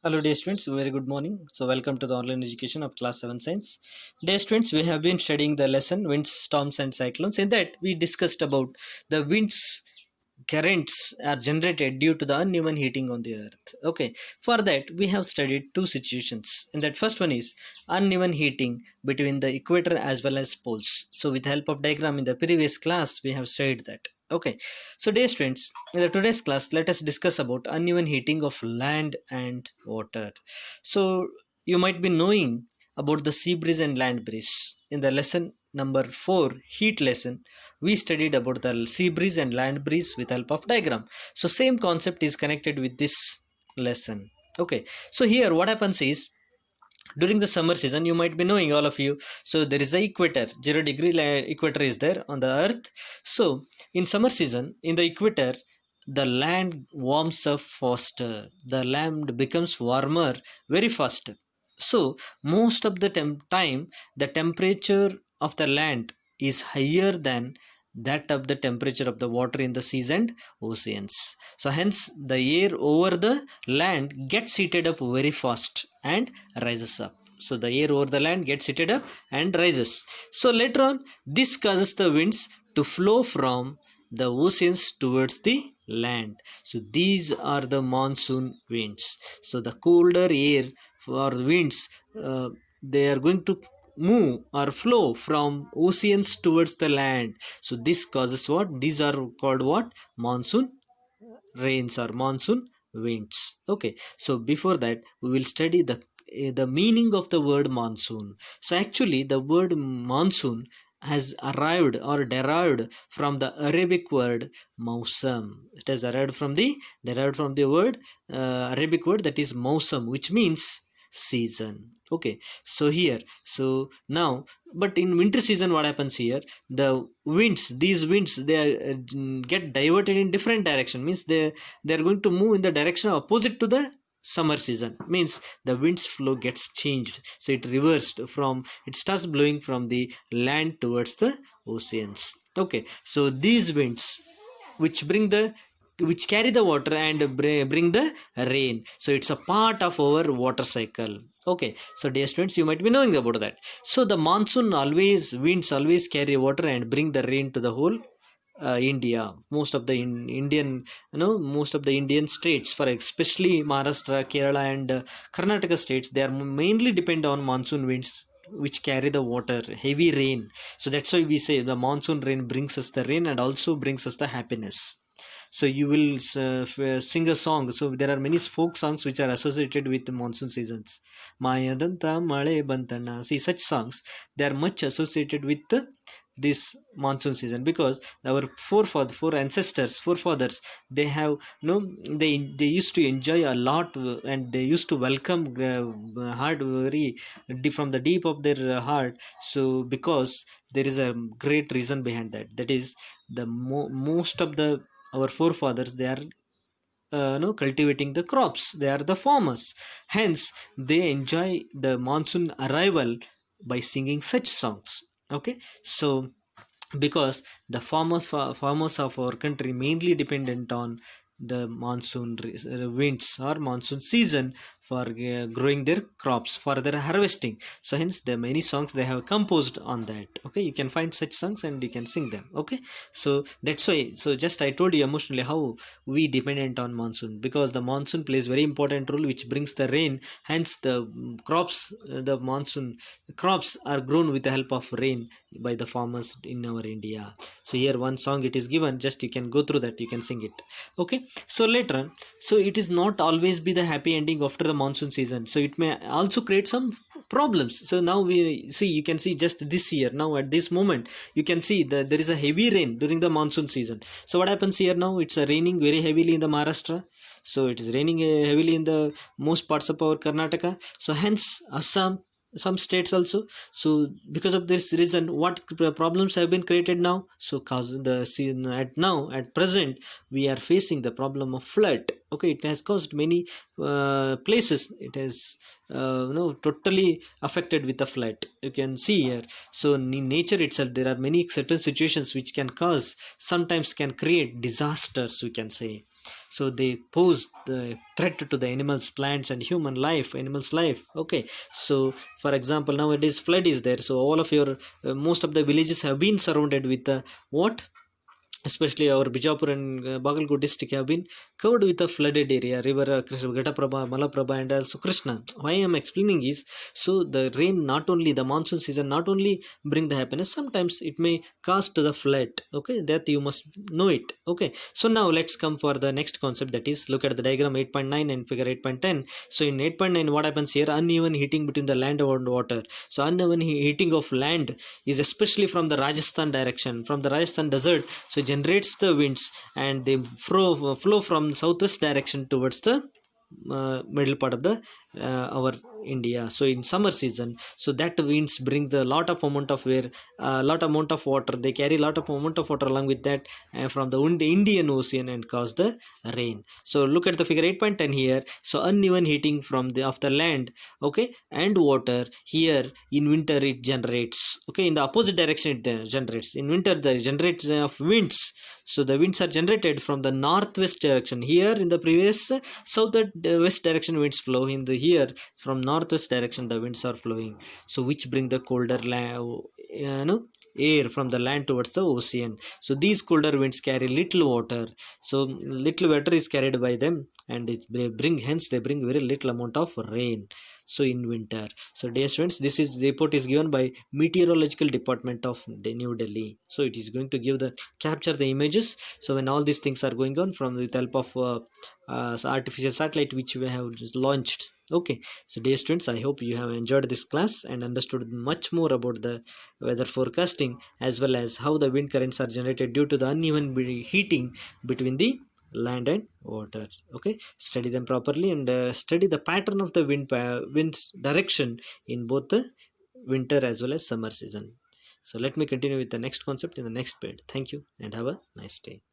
Hello dear students, very good morning. So welcome to the online education of class 7 science. Dear students, we have been studying the lesson winds, storms and cyclones. In that we discussed about the winds currents are generated due to the uneven heating on the earth. Okay, for that we have studied two situations. In that first one is uneven heating between the equator as well as poles. So with the help of diagram in the previous class we have studied that. Okay, so dear students, in the today's class let us discuss about uneven heating of land and water. So you might be knowing about the sea breeze and land breeze. In the lesson number 4 heat lesson we studied about the sea breeze and land breeze with help of diagram. So same concept is connected with this lesson. Okay, so here what happens is during the summer season you might be knowing all of you, so there is a equator, 0 degree equator is there on the earth. So in summer season in the equator the land warms up faster, the land becomes warmer very fast. So most of the time the temperature of the land is higher than that of the temperature of the water in the seas and oceans. So hence the air over the land gets heated up very fast and rises up. So the air over the land gets heated up and rises. So later on this causes the winds to flow from the oceans towards the land. So these are the monsoon winds. So the colder air for winds, they are going to move or flow from oceans towards the land. So this causes what? These are called what? Monsoon rains or monsoon winds. Okay, so before that we will study the meaning of the word monsoon. So actually the word monsoon has arrived or derived from the Arabic word mausam. It has derived from the word Arabic word, that is mausam, which means season. Okay, so here, so now, but in winter season what happens here? The winds, these winds, they get diverted in different direction, means they are going to move in the direction opposite to the summer season. Means the winds flow gets changed, so it reversed from, it starts blowing from the land towards the oceans. Okay, so these winds which bring the, which carry the water and bring the rain. So it's a part of our water cycle. Okay, so dear students, you might be knowing about that. So the monsoon always, winds always carry water and bring the rain to the whole India. Most of the Indian, most of the Indian states, for especially Maharashtra, Kerala and Karnataka states, they are mainly depend on monsoon winds which carry the water, heavy rain. So that's why we say the monsoon rain brings us the rain and also brings us the happiness. So you will sing a song. So there are many folk songs which are associated with the monsoon seasons. Mayadanta male bantanna, see such songs, they are much associated with this monsoon season, because our forefathers, they have, they used to enjoy a lot, and they used to welcome heart very from the deep of their heart. So because there is a great reason behind that, that is the most of the our forefathers, they are cultivating the crops, they are the farmers. Hence they enjoy the monsoon arrival by singing such songs. Okay, so because the farmers of our country mainly dependent on the monsoon winds or monsoon season for growing their crops, for their harvesting. So hence the many songs they have composed on that. Okay, you can find such songs and you can sing them. Okay, so that's why, so just I told you emotionally how we dependent on monsoon, because the monsoon plays very important role which brings the rain. Hence the crops, the monsoon crops are grown with the help of rain by the farmers in our India. So here one song it is given, just you can go through that, you can sing it. Okay, so later on, so it is not always be the happy ending after the monsoon season, so it may also create some problems. So now we see, you can see just this year, now at this moment you can see that there is a heavy rain during the monsoon season. So what happens here now? It's raining very heavily in the Maharashtra. So it is raining heavily in the most parts of our Karnataka. So hence Assam, some states also. So because of this reason, what problems have been created now? So cause the scene at now, at present, we are facing the problem of flood. Okay, it has caused many places, it has totally affected with the flood, you can see here. So in nature itself there are many certain situations which can cause, sometimes can create disasters, we can say. so they pose the threat to the animals, plants, and human life, animals life. Okay, so for example, nowadays flood is there, so all of your most of the villages have been surrounded with what, especially our Bijapur and Bagalkot district have been covered with a flooded area, river Ghataprabha, Malaprabha, and also Krishna. Why I am explaining is, so the rain, not only the monsoon season, not only bring the happiness, sometimes it may cause to the flood. Okay, that you must know it. Okay, so now let's come for the next concept, that is look at the diagram 8.9 and figure 8.10. So in 8.9, what happens here? Uneven heating between the land and water. So uneven heating of land is especially from the Rajasthan direction, from the Rajasthan desert. So generates the winds, and they flow from southwest direction towards the middle part of the our India. So in summer season, so that winds bring the lot of amount of where lot amount of water, they carry lot of amount of water along with that from the Indian Ocean and cause the rain. So look at the figure 8.10 here. So uneven heating from the of the land, okay, and water. Here in winter it generates, okay, in the opposite direction it generates. In winter the generates of winds. So the winds are generated from the northwest direction. Here in the previous south west direction winds flow. In the here from northwest direction the winds are flowing, so which bring the colder air from the land towards the ocean. So these colder winds carry little water, so little water is carried by them, and they bring, hence they bring very little amount of rain. So in winter, so dear students, this is the report is given by meteorological department of New Delhi. So it is going to give the capture the images. So when all these things are going on from with help of artificial satellite which we have just launched. Okay, so dear students, I hope you have enjoyed this class and understood much more about the weather forecasting, as well as how the wind currents are generated due to the uneven heating between the land and water. Okay, study them properly, and study the pattern of the wind's direction in both the winter as well as summer season. So let me continue with the next concept in the next page. Thank you and have a nice day.